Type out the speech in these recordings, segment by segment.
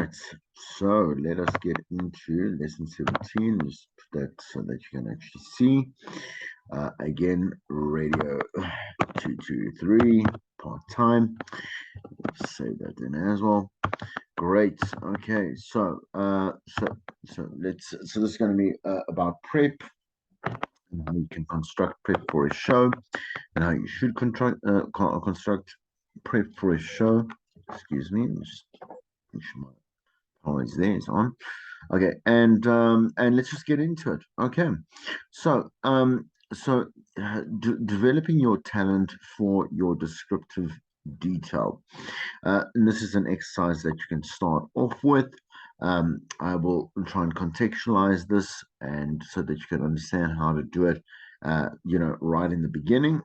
right, so let us get into lesson 17. Just put that so that you can actually see. Again, radio 223 part time. Save that in as well. Great. Okay, so this is going to be about prep and how you can construct prep for a show and how you should construct prep for a show. Excuse me. Just make sure my always there is on. Okay, and let's just get into it. Okay, so developing your talent for your descriptive detail. And this is an exercise that you can start off with. I will try and contextualize this, and so that you can understand how to do it. Right in the beginning,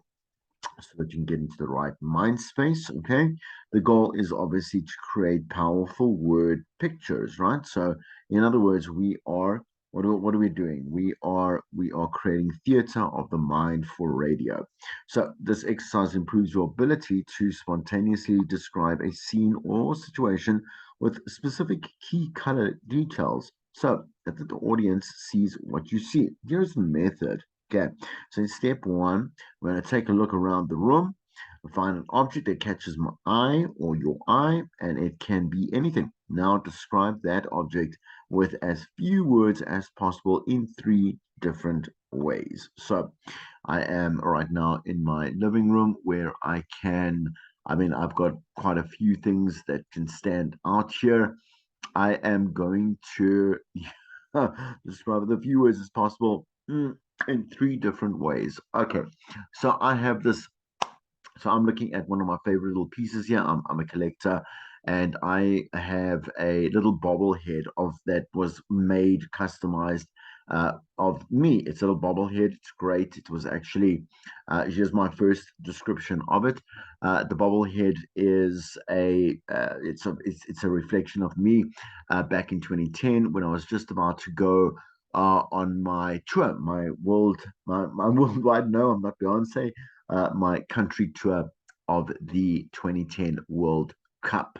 so that you can get into the right mind space. Okay. The goal is obviously to create powerful word pictures, right? So, in other words, what are we doing? We are creating theater of the mind for radio. So this exercise improves your ability to spontaneously describe a scene or situation with specific key color details so that the audience sees what you see. Here's the method. Okay, so in step one, we're going to take a look around the room, find an object that catches my eye or your eye, and it can be anything. Now describe that object with as few words as possible in three different ways. So I am right now in my living room where I've got quite a few things that can stand out here. I am going to describe with as few words as possible in three different ways. Okay, so I have this. So I'm looking at one of my favorite little pieces here. I'm a collector, and I have a little bobblehead of that was made, customized of me. It's a little bobblehead. It's great. It was actually here's my first description of it. The bobblehead is it's a reflection of me back in 2010 when I was just about to go on my tour, my worldwide. No, I'm not Beyonce. My country tour of the 2010 World Cup.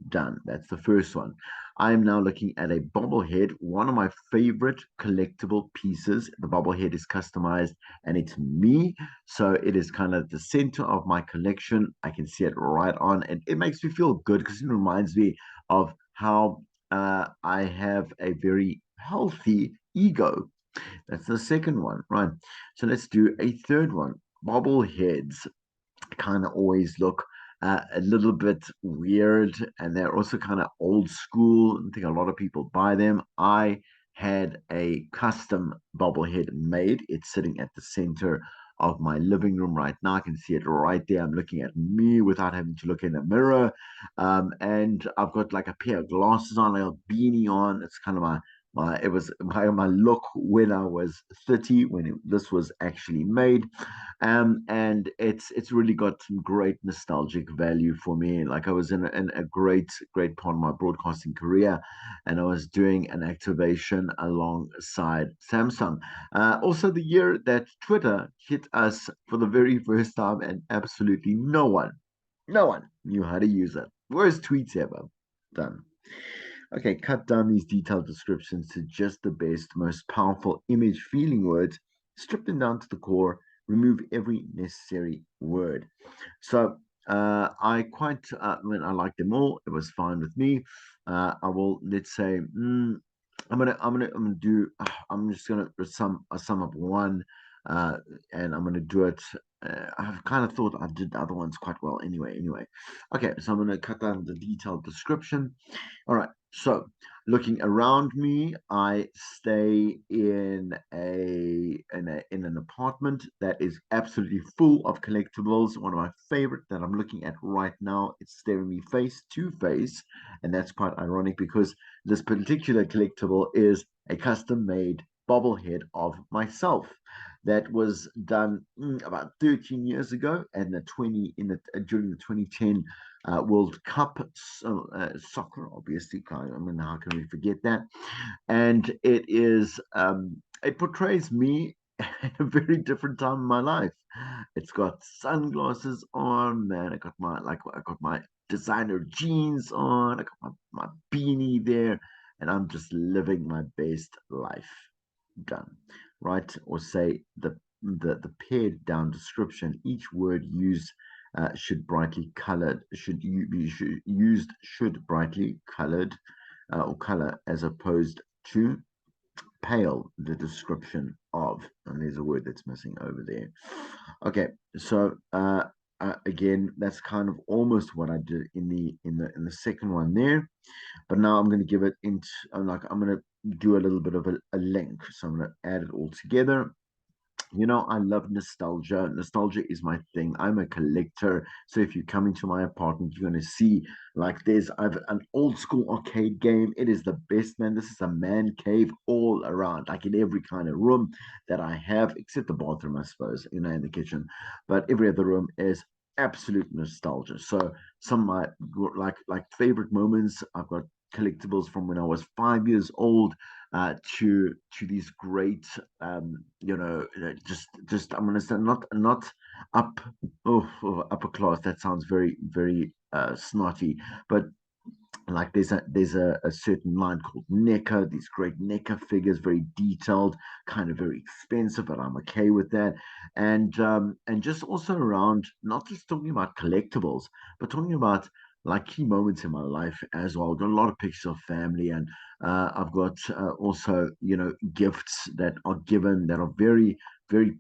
Done. That's the first one. I am now looking at a bobblehead, one of my favorite collectible pieces. The bobblehead is customized and it's me. So it is kind of the center of my collection. I can see it right on, and it makes me feel good because it reminds me of how I have a very healthy ego. That's the second one, right? So let's do a third one. Bobbleheads kind of always look a little bit weird, and they're also kind of old school. I think a lot of people buy them. I had a custom bobblehead made. It's sitting at the center of my living room right now. I can see it right there. I'm looking at me without having to look in the mirror. And I've got like a pair of glasses on, like a beanie on. It's kind of my look when I was 30 when this was actually made. And it's really got some great nostalgic value for me. Like I was in a great part of my broadcasting career, and I was doing an activation alongside Samsung. Also, the year that Twitter hit us for the very first time, and absolutely no one knew how to use it. Worst tweets ever done. Okay, cut down these detailed descriptions to just the best, most powerful image feeling words, strip them down to the core, remove every necessary word. So I like them all. It was fine with me. I will, let's say, I'm just gonna sum up one, and I'm gonna do it. I've kind of thought I did the other ones quite well anyway. Okay, so I'm gonna cut down the detailed description. All right. So, looking around me, I stay in an apartment that is absolutely full of collectibles. One of my favorite that I'm looking at right now, it's staring me face to face, and that's quite ironic because this particular collectible is a custom-made bobblehead of myself that was done about 13 years ago, and the 20 in the during the 2010 World Cup soccer, obviously. I mean, how can we forget that? And it portrays me at a very different time in my life. It's got sunglasses on, man. I got my designer jeans on. I got my beanie there, and I'm just living my best life. Done. Right? Or say the pared down description. Each word used should brightly colored should used should brightly colored or color as opposed to pale, the description of, and there's a word that's missing over there. Okay, so again, that's kind of almost what I did in the second one there, but now I'm going to give it into, I'm going to do a little bit of a link, so I'm going to add it all together. I love nostalgia. Nostalgia is my thing. I'm a collector. So if you come into my apartment, you're going to see like I've an old school arcade game. It is the best, man. This is a man cave all around, like in every kind of room that I have, except the bathroom, I suppose, in the kitchen. But every other room is absolute nostalgia. So some of my like favorite moments, I've got collectibles from when I was 5 years old to these great just I'm gonna say not up upper class. That sounds very snotty, but like there's a certain line called NECA, these great NECA figures, very detailed, kind of very expensive, but I'm okay with that. And just also around not just talking about collectibles, but talking about like key moments in my life as well. I've got a lot of pictures of family, and I've got also gifts that are given that are very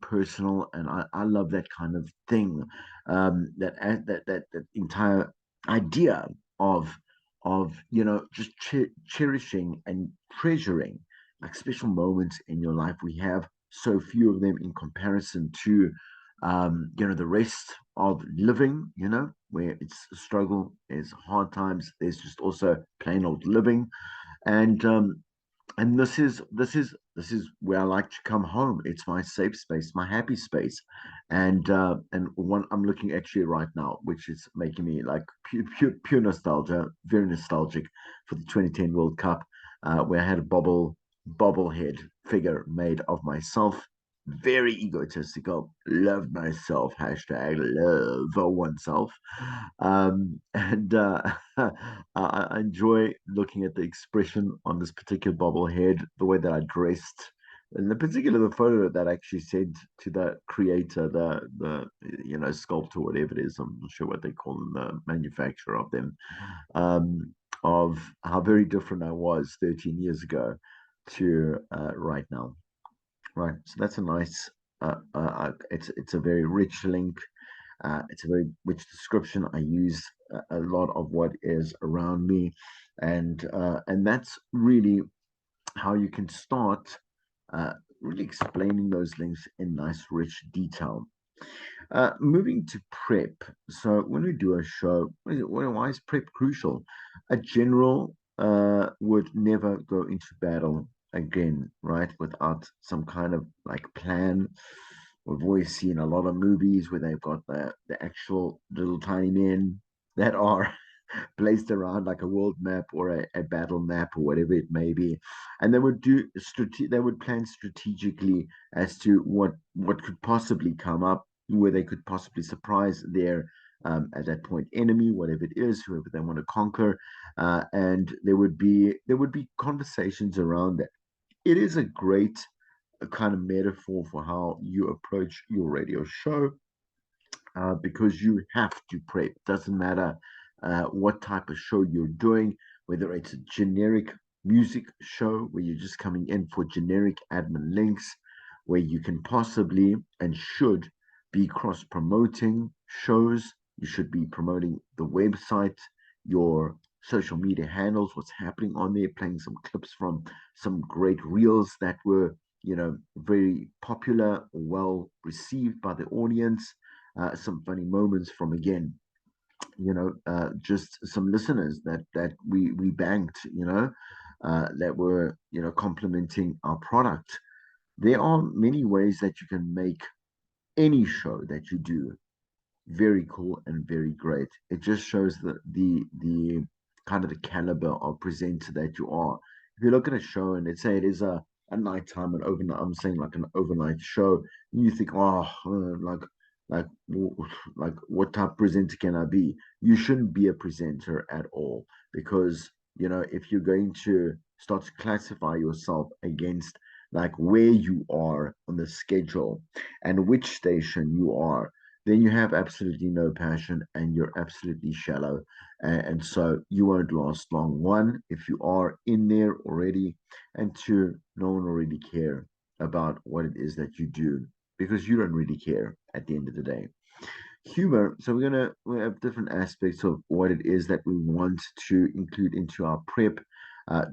personal, and I love that kind of thing. That entire idea of just cherishing and treasuring like special moments in your life. We have so few of them in comparison to the rest of living, where it's a struggle, there's hard times, there's just also plain old living. And this is where I like to come home. It's my safe space, my happy space, and one I'm looking actually right now, which is making me like pure nostalgia, very nostalgic for the 2010 World Cup, where I had a bobblehead figure made of myself. Very egotistical, love myself, hashtag love oneself. And I enjoy looking at the expression on this particular bobblehead, the way that I dressed, and the particular the photo that I actually sent to the creator, the sculptor, whatever it is. I'm not sure what they call them, the manufacturer of them, of how very different I was 13 years ago to right now. Right, so that's a nice. It's a very rich link. It's a very rich description. I use a lot of what is around me, and that's really how you can start really explaining those links in nice, rich detail. Moving to prep. So when we do a show, why is prep crucial? A general would never go into battle again, right, without some kind of like plan. We've always seen a lot of movies where they've got the actual little tiny men that are placed around like a world map or a battle map or whatever it may be, and they would plan strategically as to what could possibly come up, where they could possibly surprise their at that point enemy, whatever it is, whoever they want to conquer, and there would be conversations around that. It is a great kind of metaphor for how you approach your radio show, because you have to prep. Doesn't matter what type of show you're doing, whether it's a generic music show where you're just coming in for generic admin links, where you can possibly and should be cross promoting shows. You should be promoting the website, your social media handles, what's happening on there, playing some clips from some great reels that were, very popular, well received by the audience, some funny moments from, again, just some listeners that we banked, that were complimenting our product. There are many ways that you can make any show that you do very cool and very great. It just shows the kind of the caliber of presenter that you are. If you look at a show and let's say it is a nighttime, an overnight, I'm saying like an overnight show, and you think, oh, like like like what type of presenter can I be? You shouldn't be a presenter at all, because if you're going to start to classify yourself against like where you are on the schedule and which station you are, then you have absolutely no passion and you're absolutely shallow. And so you won't last long. One, if you are in there already, and two, no one will really care about what it is that you do, because you don't really care at the end of the day. Humor. So we have different aspects of what it is that we want to include into our prep.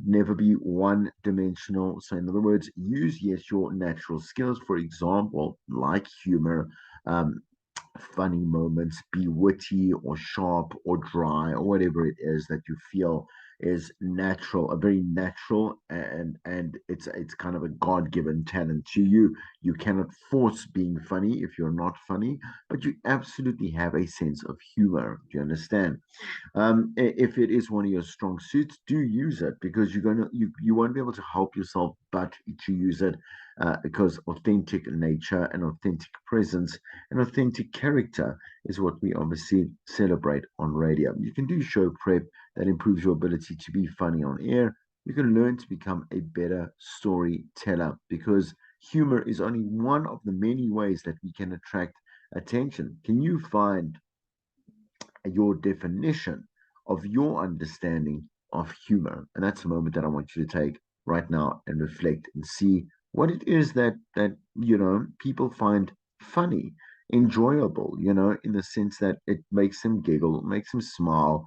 Never be one dimensional. So, in other words, use yes your natural skills, for example, like humor, um, funny moments, be witty or sharp or dry or whatever it is that you feel is natural, a very natural, and it's kind of a God-given talent to you. You cannot force being funny if you're not funny, but you absolutely have a sense of humor. Do you understand? If it is one of your strong suits, do use it, because you won't be able to help yourself but to use it, because authentic nature and authentic presence and authentic character is what we obviously celebrate on radio. You can do show prep that improves your ability to be funny on air. You can learn to become a better storyteller, because humor is only one of the many ways that we can attract attention. Can you find your definition of your understanding of humor? And that's a moment that I want you to take right now and reflect and see what it is that people find funny, enjoyable, in the sense that it makes them giggle, makes them smile,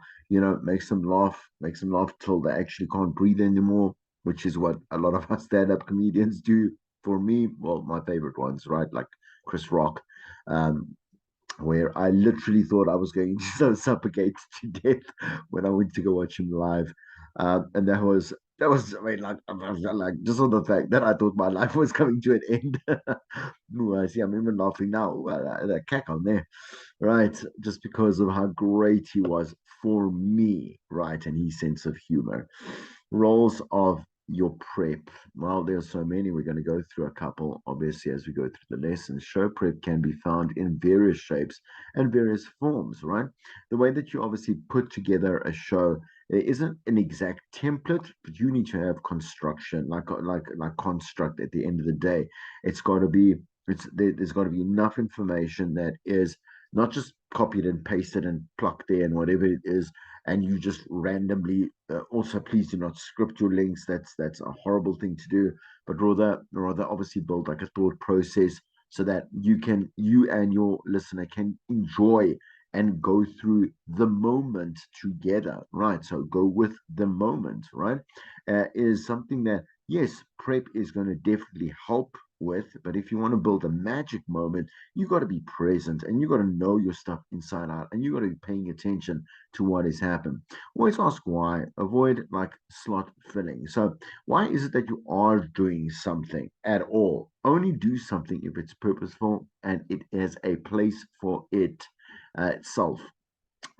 makes them laugh till they actually can't breathe anymore, which is what a lot of us stand-up comedians do. For me, well, my favorite ones, right? Like Chris Rock, um, where I literally thought I was going to suffocate to death when I went to go watch him live. And I mean, like just on the fact that I thought my life was coming to an end. Ooh, I see, I'm even laughing now. That cack on there, right? Just because of how great he was for me, right? And his sense of humor. Roles of your prep. Well, there's so many. We're going to go through a couple, obviously, as we go through the lessons. Show prep can be found in various shapes and various forms, right? The way that you obviously put together a show, there isn't an exact template, but you need to have construction, like construct. At the end of the day, it's got to be there's got to be enough information that is not just copied and pasted and plucked there and whatever it is, and you just randomly. Also, please do not script your links. That's a horrible thing to do. But rather obviously build like a thought process, so that you and your listener can enjoy and go through the moment together, right? So go with the moment, right? Is something that, yes, prep is going to definitely help with, but if you want to build a magic moment, you got to be present and you got to know your stuff inside out, and you got to be paying attention to what has happened. Always ask why. Avoid like slot filling. So why is it that you are doing something at all? Only do something if it's purposeful and it has a place for it itself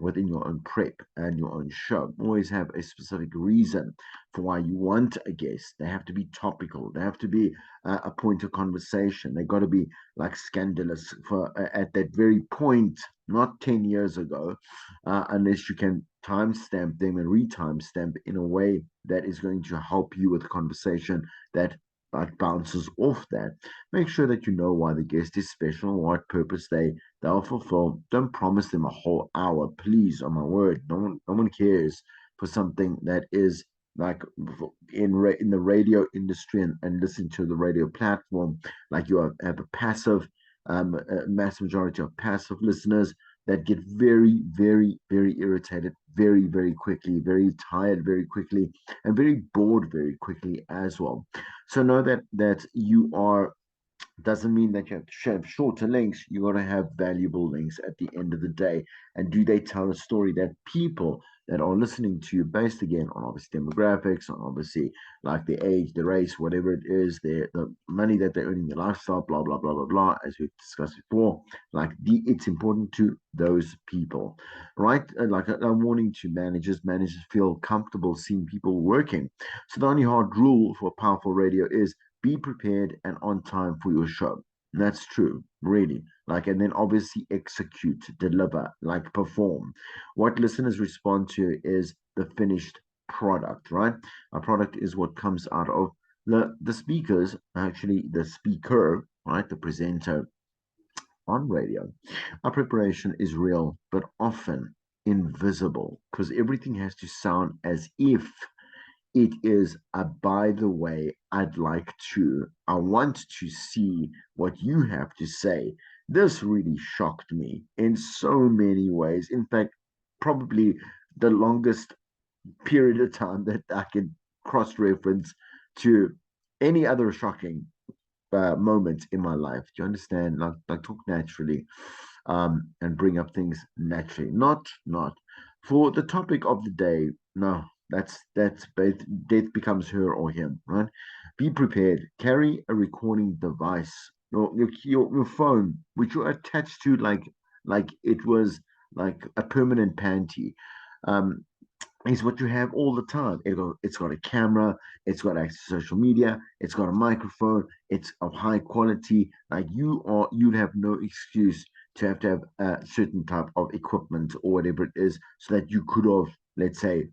within your own prep and your own show. Always have a specific reason for why you want a guest. They have to be topical. They have to be a point of conversation. They got to be like scandalous for at that very point, not 10 years ago, unless you can timestamp them and retimestamp in a way that is going to help you with the conversation that bounces off that. Make sure that you know why the guest is special, what purpose they'll fulfill. Don't promise them a whole hour, please. On my word, no one cares for something that is like in the radio industry, and listen to the radio platform. Like have a a mass majority of passive listeners that get very, very, very irritated very, very quickly, very tired very quickly, and very bored very quickly as well. So know that you are doesn't mean that you have to have shorter links. You got to have valuable links at the end of the day. And do they tell a story that people that are listening to you, based again on obviously demographics, on obviously like the age, the race, whatever it is, the money that they're earning, the lifestyle, blah blah blah blah blah, as we've discussed before. It's important to those people, right? Like a warning to managers. Managers feel comfortable seeing people working. So the only hard rule for powerful radio is be prepared and on time for your show. And that's true, really. like, and then obviously execute, deliver, like perform. What listeners respond to is the finished product, right? A product is what comes out of the speakers, actually the speaker, right? The presenter on radio. Our preparation is real, but often invisible because everything has to sound as if it is a by the way, I want to see what you have to say. This really shocked me in so many ways. In fact, probably the longest period of time that I can cross reference to any other shocking moment in my life. Do you understand? Like talk naturally, and bring up things naturally. Not for the topic of the day. No, that's both death becomes her or him, right? Be prepared. Carry a recording device, your phone, which you attach to like it was like a permanent panty. Um, is what you have all the time. It's got a camera, it's got access to social media, it's got a microphone, it's of high quality. Like you'd have no excuse to have a certain type of equipment or whatever it is, so that you could have, let's say,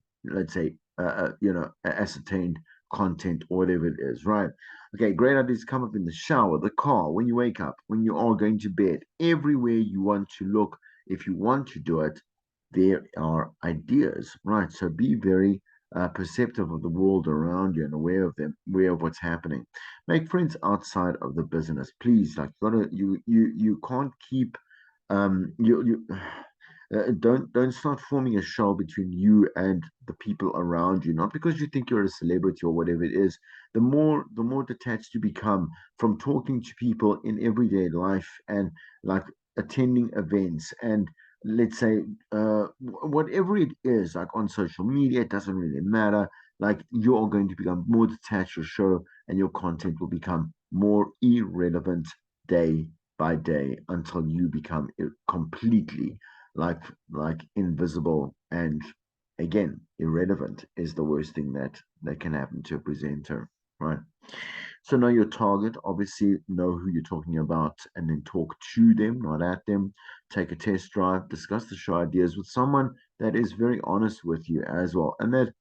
ascertained content or whatever it is, right? Okay, great ideas come up in the shower, the car, when you wake up, when you are going to bed, everywhere you want to look. If you want to do it, there are ideas, right? So be very perceptive of the world around you and aware of what's happening. Make friends outside of the business, please. Like you can't keep you don't start forming a show between you and the people around you. Not because you think you're a celebrity or whatever it is. The more detached you become from talking to people in everyday life and like attending events and let's say whatever it is like on social media, it doesn't really matter. Like you're going to become more detached, your show and your content will become more irrelevant day by day until you become completely like invisible and again irrelevant is the worst thing that can happen to a presenter, right? So know your target, obviously know who you're talking about, and then talk to them, not at them. Take a test drive, discuss the show ideas with someone that is very honest with you as well, and that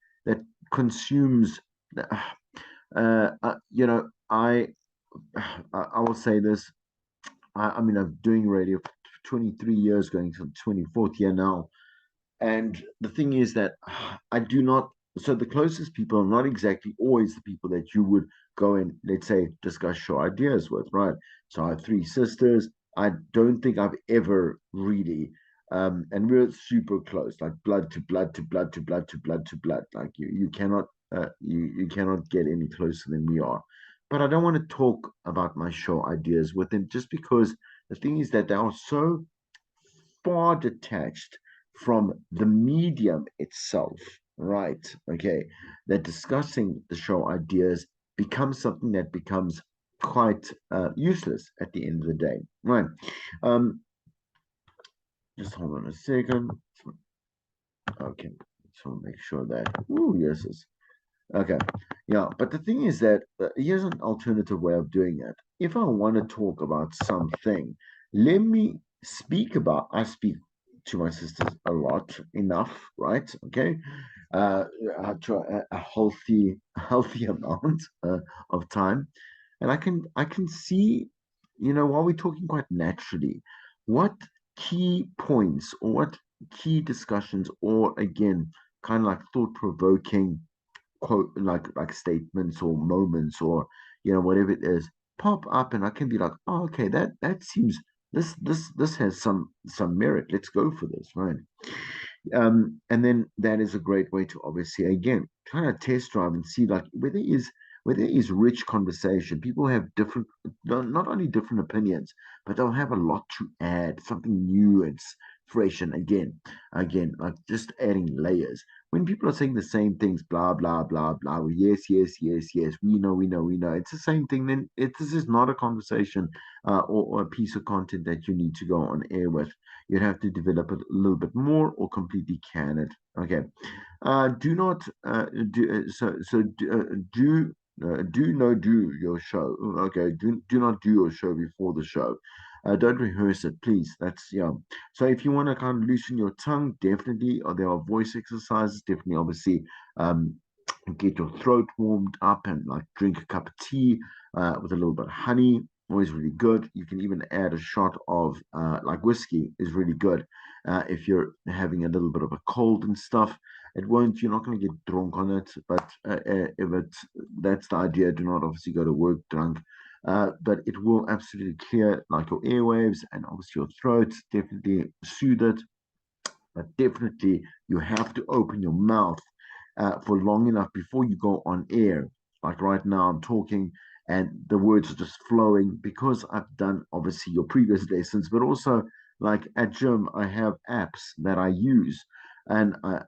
consumes. You know, I will say this. I mean, I'm doing radio for 23 years, going to 24th year now. And the thing is that I do not, so the closest people are not exactly always the people that you would go and, let's say, discuss show ideas with, right? So I have three sisters. I don't think I've ever really, and we're super close, like blood to blood to blood to blood to blood to blood. Like you cannot, you cannot get any closer than we are. But I don't want to talk about my show ideas with them just because the thing is that they are so far detached from the medium itself, right? Okay, that discussing the show ideas becomes something that becomes quite useless at the end of the day, right? Um, just hold on a second. Okay, so make sure that. Ooh, yes, yes. Okay, yeah, but the thing is that here's an alternative way of doing it. If I want to talk about something, let me I speak to my sisters a lot, enough, right? Okay, uh, to a healthy amount of time, and I can see, while we're talking quite naturally, what key points or what key discussions or again, kind of like thought provoking quote like statements or moments or whatever it is pop up and I can be like, oh, okay, that seems this has some merit. Let's go for this, right? And then that is a great way to obviously again kind of test drive and see like where there is rich conversation. People have different, not only different opinions, but they'll have a lot to add, something new and fresh. And again, like just adding layers. When people are saying the same things, blah blah blah blah, well, yes, yes, yes, yes, we know, it's the same thing. Then this is not a conversation or a piece of content that you need to go on air with. You'd have to develop it a little bit more or completely can it. Okay. Do not do so do no do your show. Okay. Do not do your show before the show. Don't rehearse it, please. That's yeah. So if you want to kind of loosen your tongue, definitely, or there are voice exercises, definitely, obviously, um, get your throat warmed up and like drink a cup of tea with a little bit of honey. Always really good. You can even add a shot of like whiskey is really good if you're having a little bit of a cold and stuff. It won't. You're not going to get drunk on it, but if it's that's the idea. Do not obviously go to work drunk. But it will absolutely clear like your airwaves and obviously your throat. Definitely soothe it, but definitely you have to open your mouth for long enough before you go on air. Like right now, I'm talking and the words are just flowing because I've done obviously your previous lessons, but also like at gym, I have apps that I use. And I've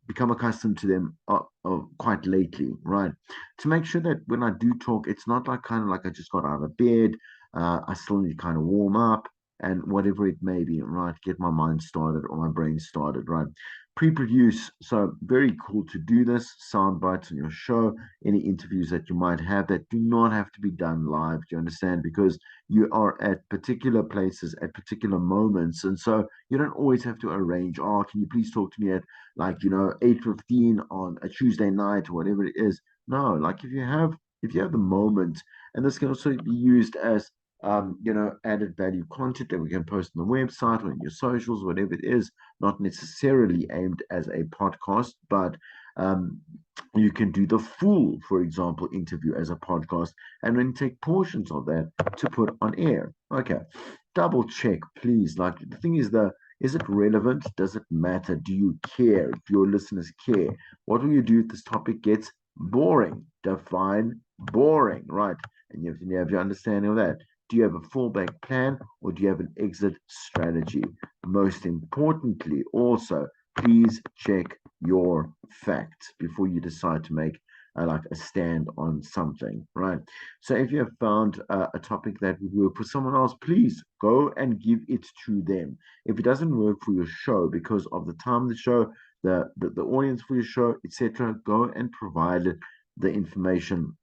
become accustomed to them quite lately, right? To make sure that when I do talk, it's not like kind of like I just got out of bed. I still need to kind of warm up and whatever it may be, right? Get my mind started or my brain started, right? Pre-produce, so very cool to do this. Sound bites on your show, any interviews that you might have that do not have to be done live. Do you understand? Because you are at particular places at particular moments, and so you don't always have to arrange. Oh, can you please talk to me at like 8:15 on a Tuesday night or whatever it is? No, like if you have the moment, and this can also be used as added value content that we can post on the website or in your socials, whatever it is, not necessarily aimed as a podcast, but um, you can do the full, for example, interview as a podcast and then take portions of that to put on air. Okay. Double check, please. Like the thing is it relevant? Does it matter? Do you care? Do your listeners care? What will you do if this topic gets boring? Define boring, right? And you have your understanding of that. Do you have a fallback plan or do you have an exit strategy? Most importantly, also, please check your facts before you decide to make like a stand on something, right? So if you have found a topic that would work for someone else, please go and give it to them. If it doesn't work for your show because of the time of the show, the audience for your show, etc., go and provide the information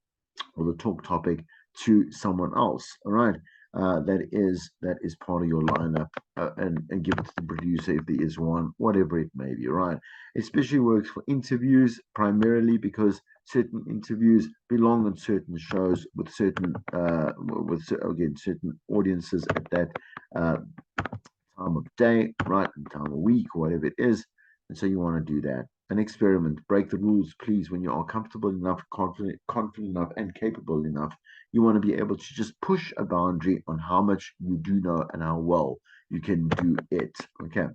or the talk topic to someone else. All right. That is part of your lineup, and give it to the producer if there is one, whatever it may be. Right, especially works for interviews primarily because certain interviews belong on certain shows with certain again certain audiences at that uh, time of day, right, and time of week, or whatever it is. And so you want to do that. An experiment. Break the rules, please. When you are comfortable enough, confident enough, and capable enough, you want to be able to just push a boundary on how much you do know and how well you can do it. Okay.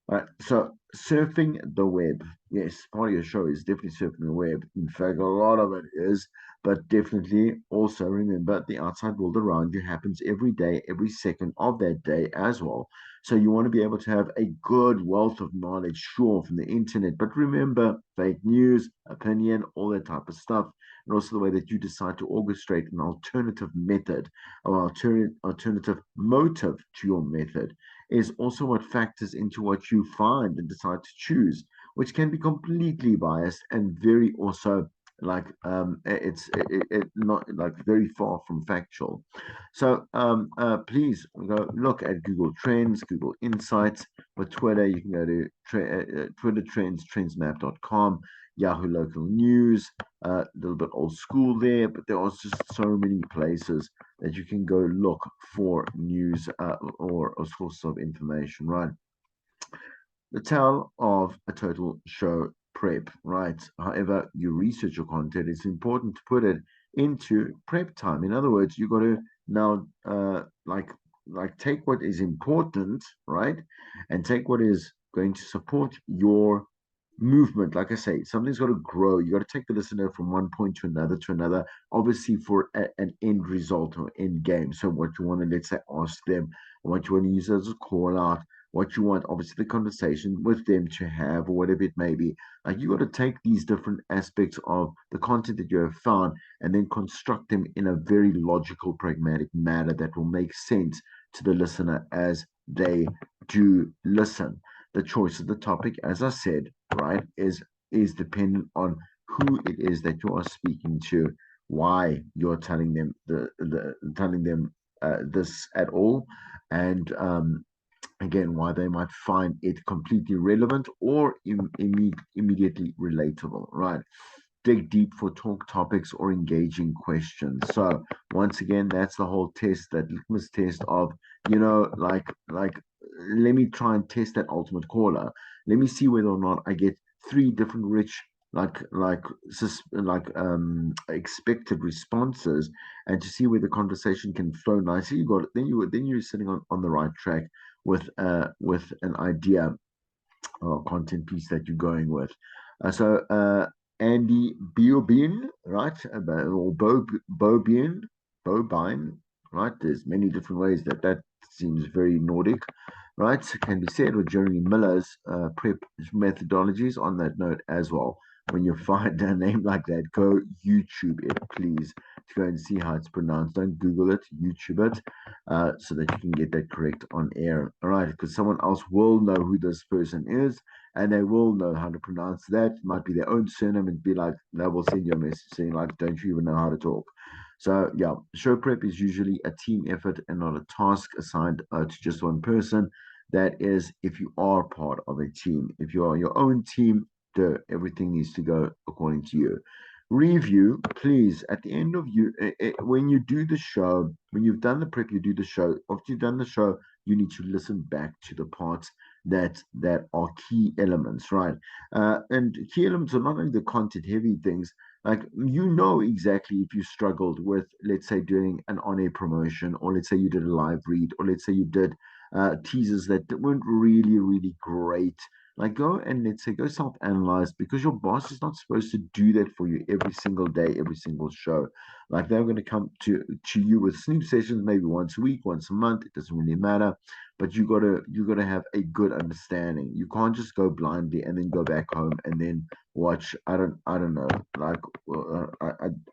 All right, so surfing the web. Yes, part of your show is definitely surfing the web. In fact, a lot of it is, but definitely also remember the outside world around you happens every day, every second of that day as well. So you want to be able to have a good wealth of knowledge, sure, from the internet, but remember fake news, opinion, all that type of stuff, and also the way that you decide to orchestrate an alternative method or alternative motive to your method is also what factors into what you find and decide to choose, which can be completely biased and very also like it's not like very far from factual. So please go look at Google Trends, Google Insights. With Twitter, you can go to Twitter Trends, trendsmap.com, Yahoo Local News, a little bit old school there, but there are just so many places that you can go look for news or source of information, right? The tale of a total show prep, right? However, you research your content, it's important to put it into prep time. In other words, you got to now like take what is important, right, and take what is going to support your movement. Like I say, something's got to grow. You got to take the listener from one point to another, obviously for an end result or end game. So what you want to, let's say, ask them, what you want to use as a call out, what you want, obviously, the conversation with them to have, or whatever it may be. Like you got to take these different aspects of the content that you have found and then construct them in a very logical, pragmatic manner that will make sense to the listener as they do listen. The choice of the topic, as I said, right, is dependent on who it is that you are speaking to, why you're telling them this at all, and again, why they might find it completely relevant or immediately relatable, right? Dig deep for talk topics or engaging questions. So once again, that's the whole test, that litmus test of, like, let me try and test that ultimate caller. Let me see whether or not I get three different rich, expected responses, and to see where the conversation can flow nicely. You got it. Then you're sitting on the right track with an idea or content piece that you're going with. So Andy Biobin, right? Or Bobine, right? There's many different ways that seems very Nordic, right? Can be said, or Jeremy Miller's prep methodologies on that note as well. When you find a name like that, go YouTube it, please, to go and see how it's pronounced. Don't Google it, YouTube it, so that you can get that correct on air. All right, because someone else will know who this person is, and they will know how to pronounce that. It might be their own surname, and be like, they will send you a message saying, like, don't you even know how to talk? So, yeah, show prep is usually a team effort and not a task assigned to just one person. That is, if you are part of a team. If you are your own team, everything needs to go according to you. Review, please, at the end of when you do the show, when you've done the prep, you do the show. After you've done the show, you need to listen back to the parts that are key elements, right? And key elements are not only the content heavy things, like, exactly if you struggled with, let's say, doing an on-air promotion, or let's say you did a live read, or let's say you did teasers that weren't really, really great. Like, go and, let's say, go self-analyze, because your boss is not supposed to do that for you every single day, every single show. Like, they're going to come to you with snoop sessions maybe once a week, once a month. It doesn't really matter, but you gotta have a good understanding. You can't just go blindly and then go back home and then watch. I don't know. Like,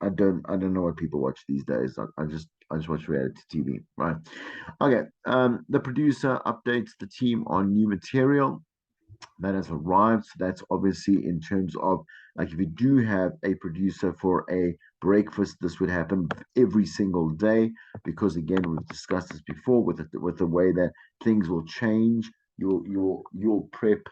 I don't know what people watch these days. I just watch reality TV, right? Okay. The producer updates the team on new material that has arrived. So that's obviously in terms of, like, if you do have a producer for a breakfast, this would happen every single day, because again, we've discussed this before with the way that things will change. You'll prep,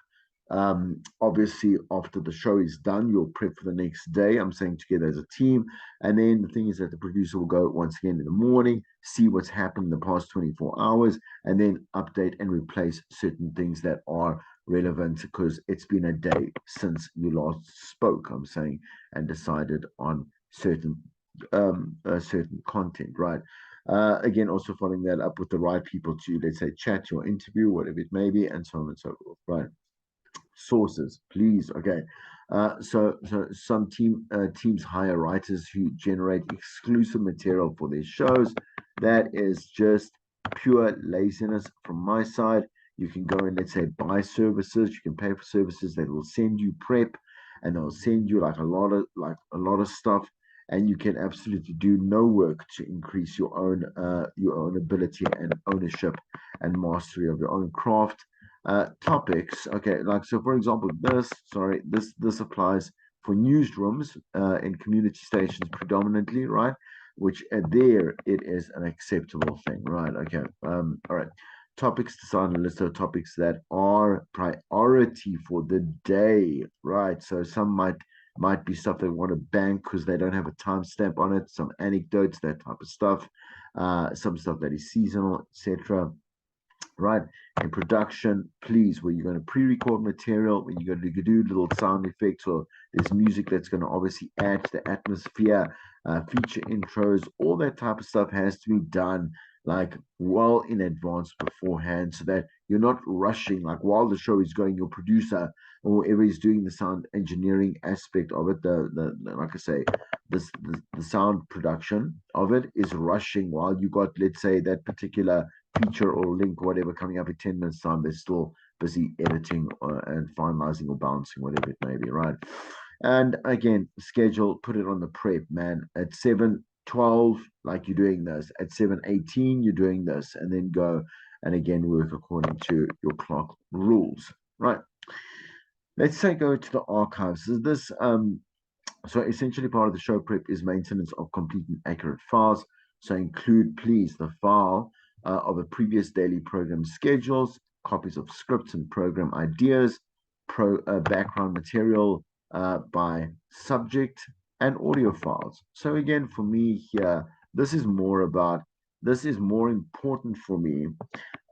obviously, after the show is done, you'll prep for the next day. I'm saying together as a team. And then the thing is that the producer will go once again in the morning, see what's happened in the past 24 hours, and then update and replace certain things that are relevant, because it's been a day since you last spoke, I'm saying, and decided on certain content, right? Again, also following that up with the right people to, let's say, chat or interview, whatever it may be, and so on and so forth, right? Sources, please. Okay. So some teams hire writers who generate exclusive material for their shows. That is just pure laziness from my side. You can go and, let's say, buy services. You can pay for services that will send you prep, and they'll send you like a lot of stuff, and you can absolutely do no work to increase your own ability and ownership and mastery of your own craft. Topics. Okay, like, so for example, this applies for newsrooms in community stations predominantly, right? Which, there it is an acceptable thing, right? Okay. All right. Topics, decide a list of topics that are priority for the day, right? So some might be stuff they want to bank because they don't have a timestamp on it. Some anecdotes, that type of stuff. Some stuff that is seasonal, etc., right? In production, please, where you're going to pre-record material, when you're going to do little sound effects, or there's music that's going to obviously add to the atmosphere, feature intros, all that type of stuff has to be done like well in advance beforehand, so that you're not rushing, like, while the show is going, your producer or whoever is doing the sound engineering aspect of it, like I say, the sound production of it is rushing, while you got, let's say, that particular feature or link, whatever, coming up in 10 minutes time. They're still busy editing and finalizing or bouncing, whatever it may be, right? And again, schedule, put it on the prep, man. At 7:12, like, you're doing this. At 7:18, you're doing this, and then go and again work according to your clock rules, right? Let's say go to the archives. So essentially, part of the show prep is maintenance of complete and accurate files. So include, please, the file of a previous daily program schedules, copies of scripts and program ideas, background material by subject, and audio files. So again, for me here, this is more about, this is more important for me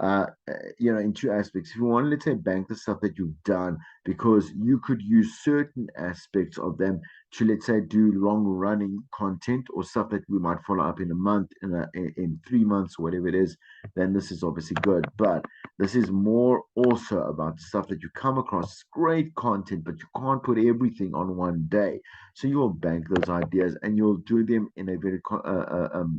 in two aspects. If you want to, let's say, bank the stuff that you've done, because you could use certain aspects of them to, let's say, do long running content or stuff that we might follow up in a month, in 3 months, or whatever it is, then this is obviously good. But this is more also about stuff that you come across great content, but you can't put everything on one day. So you will bank those ideas and you'll do them in a very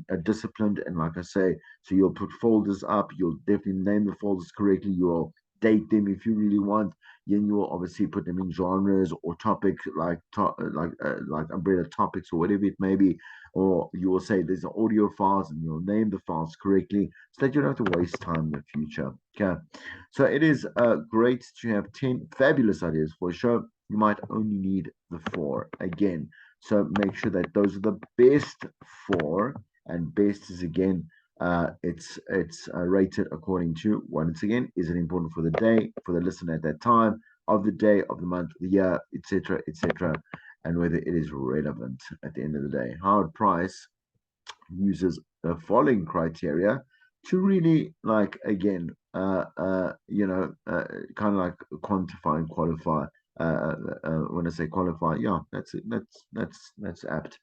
a disciplined, and like I say, so you'll put folders up, you'll definitely name the folders correctly, you'll date them if you really want. Then you will obviously put them in genres or topics, like umbrella topics or whatever it may be. Or you will say there's audio files and you'll name the files correctly so that you don't have to waste time in the future. Okay. So it is great to have 10 fabulous ideas for a show. You might only need the four again. So make sure that those are the best four, and best is again, it's rated according to, once again, is it important for the day, for the listener at that time of the day, of the month, the year, etc., etc., and whether it is relevant at the end of the day. Howard Price uses the following criteria to really, like, again, kind of like quantify and qualify. When I say qualify, yeah, that's it. That's apt.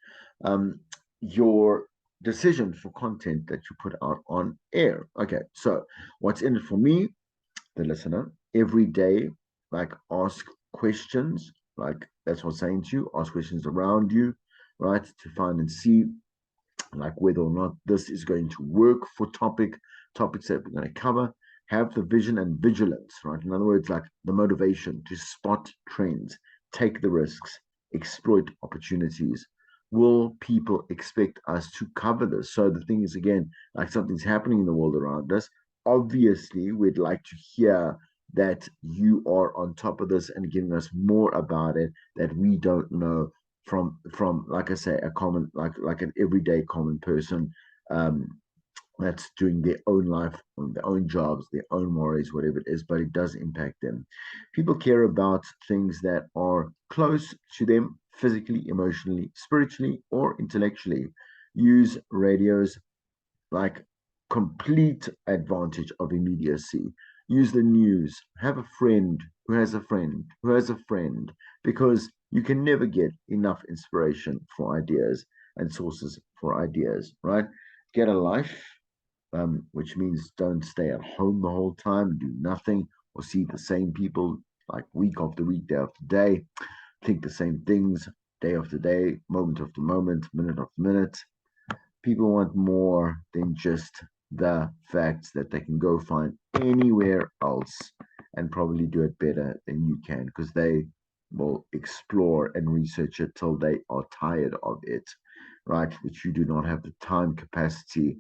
Your decision for content that you put out on air. Okay, so what's in it for me, the listener, every day? Like, ask questions. Like, that's what I'm saying to you. Ask questions around you, right, to find and see, like, whether or not this is going to work for topics that we're going to cover. Have the vision and vigilance, right? In other words, like the motivation to spot trends, take the risks, exploit opportunities. Will people expect us to cover this? So the thing is, again, like, something's happening in the world around us. Obviously, we'd like to hear that you are on top of this and giving us more about it that we don't know, from, like I say, a common, like an everyday common person, um that's doing their own life, their own jobs, their own worries, whatever it is, but it does impact them. People care about things that are close to them physically, emotionally, spiritually, or intellectually. Use radios like complete advantage of immediacy. Use the news. Have a friend who has a friend who has a friend, because you can never get enough inspiration for ideas and sources for ideas, right? Get a life, which means don't stay at home the whole time, do nothing, or see the same people like week after week, day after day, think the same things day after day, moment after moment, minute after minute. People want more than just the facts that they can go find anywhere else and probably do it better than you can, because they will explore and research it till they are tired of it, right? Which you do not have the time capacity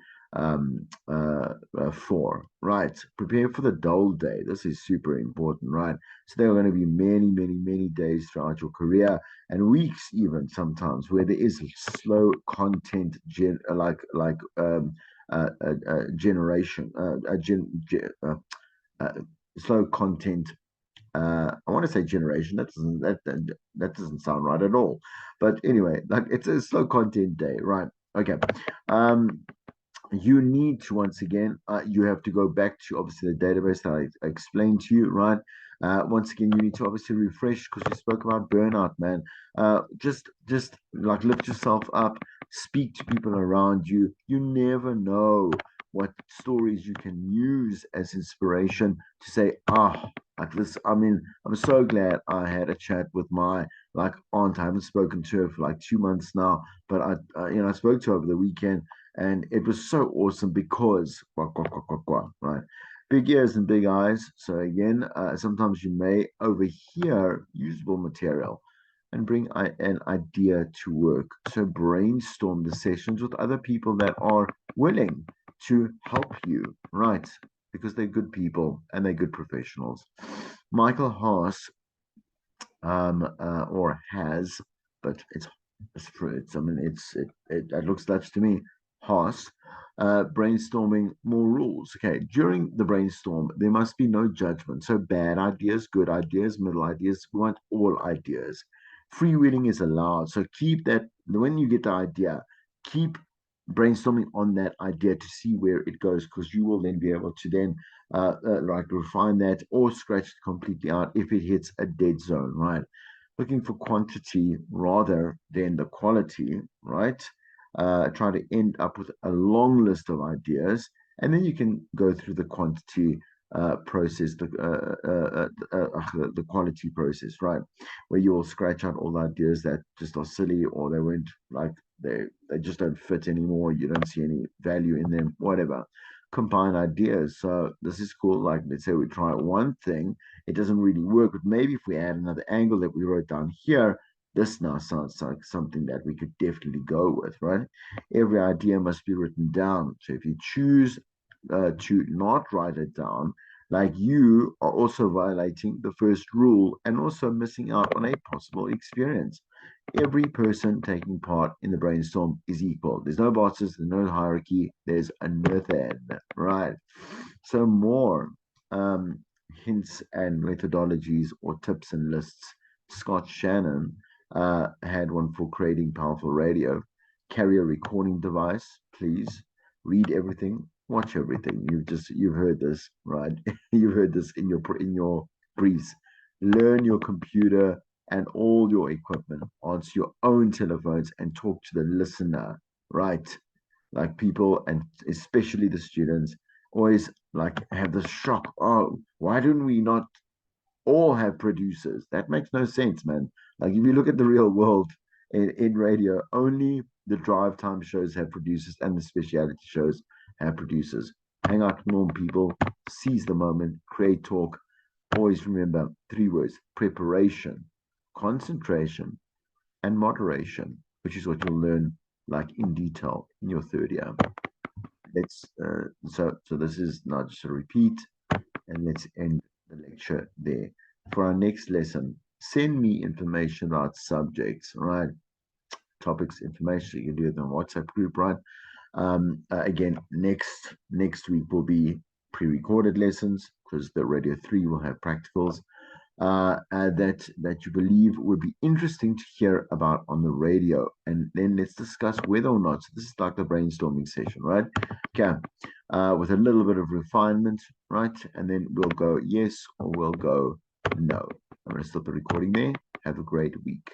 for, right? Prepare for the dull day. This is super important, right? So there are going to be many, many, many days throughout your career, and weeks even sometimes, where there is slow content, generation, uh, slow content. I want to say generation. That doesn't sound right at all. But anyway, like, it's a slow content day, right? Okay. Um, you need to, once again, you have to go back to, obviously, the database that I explained to you, right? Once again, you need to obviously refresh, because you spoke about burnout, man. Just like, lift yourself up, speak to people around you. You never know what stories you can use as inspiration to say, like this. I mean, I'm so glad I had a chat with my, like, aunt. I haven't spoken to her for like 2 months now, but I spoke to her over the weekend, and it was so awesome because right, big ears and big eyes. So again, sometimes you may overhear usable material and bring an idea to work. So brainstorm the sessions with other people that are willing to help you, right? Because they're good people and they're good professionals. Michael Haas, or has, but it's I mean, it looks Dutch to me. Haas, brainstorming more rules. Okay, during the brainstorm, there must be no judgment. So bad ideas, good ideas, middle ideas, we want all ideas. Freewheeling is allowed. So keep that, when you get the idea, keep brainstorming on that idea to see where it goes, because you will then be able to then like refine that or scratch it completely out if it hits a dead zone, right? Looking for quantity rather than the quality, right? Try to end up with a long list of ideas, and then you can go through the quantity process, the quality process, right? Where you will scratch out all the ideas that just are silly or they weren't like they just don't fit anymore. You don't see any value in them, whatever. Combine ideas. So this is cool. Like let's say we try one thing, it doesn't really work, but maybe if we add another angle that we wrote down here, this now sounds like something that we could definitely go with, right? Every idea must be written down. So if you choose to not write it down, like you are also violating the first rule and also missing out on a possible experience. Every person taking part in the brainstorm is equal. There's no bosses, there's no hierarchy, there's a method, right? So more hints and methodologies or tips and lists. Scott Shannon had one for creating powerful radio. Carry a recording device, please. Read everything, watch everything. You've heard this, right? You've heard this in your briefs. Learn your computer and all your equipment. Answer your own telephones and talk to the listener, right? Like people, and especially the students, always like have this shock. Oh, why don't we not all have producers? That makes no sense, man. Like if you look at the real world in radio, only the drive time shows have producers and the speciality shows have producers. Hang out with normal people, seize the moment, create talk. Always remember three words: preparation, concentration, and moderation, which is what you'll learn like in detail in your third year. So this is not just a repeat, and let's end the lecture there. For our next lesson, send me information about subjects, right? Topics, information. You can do it in the WhatsApp group, right? Again, next week will be pre-recorded lessons because the Radio 3 will have practicals that you believe would be interesting to hear about on the radio, and then let's discuss whether or not. So this is like the brainstorming session, right? Okay, with a little bit of refinement, right? And then we'll go yes or we'll go no. I'm going to stop the recording there. Have a great week.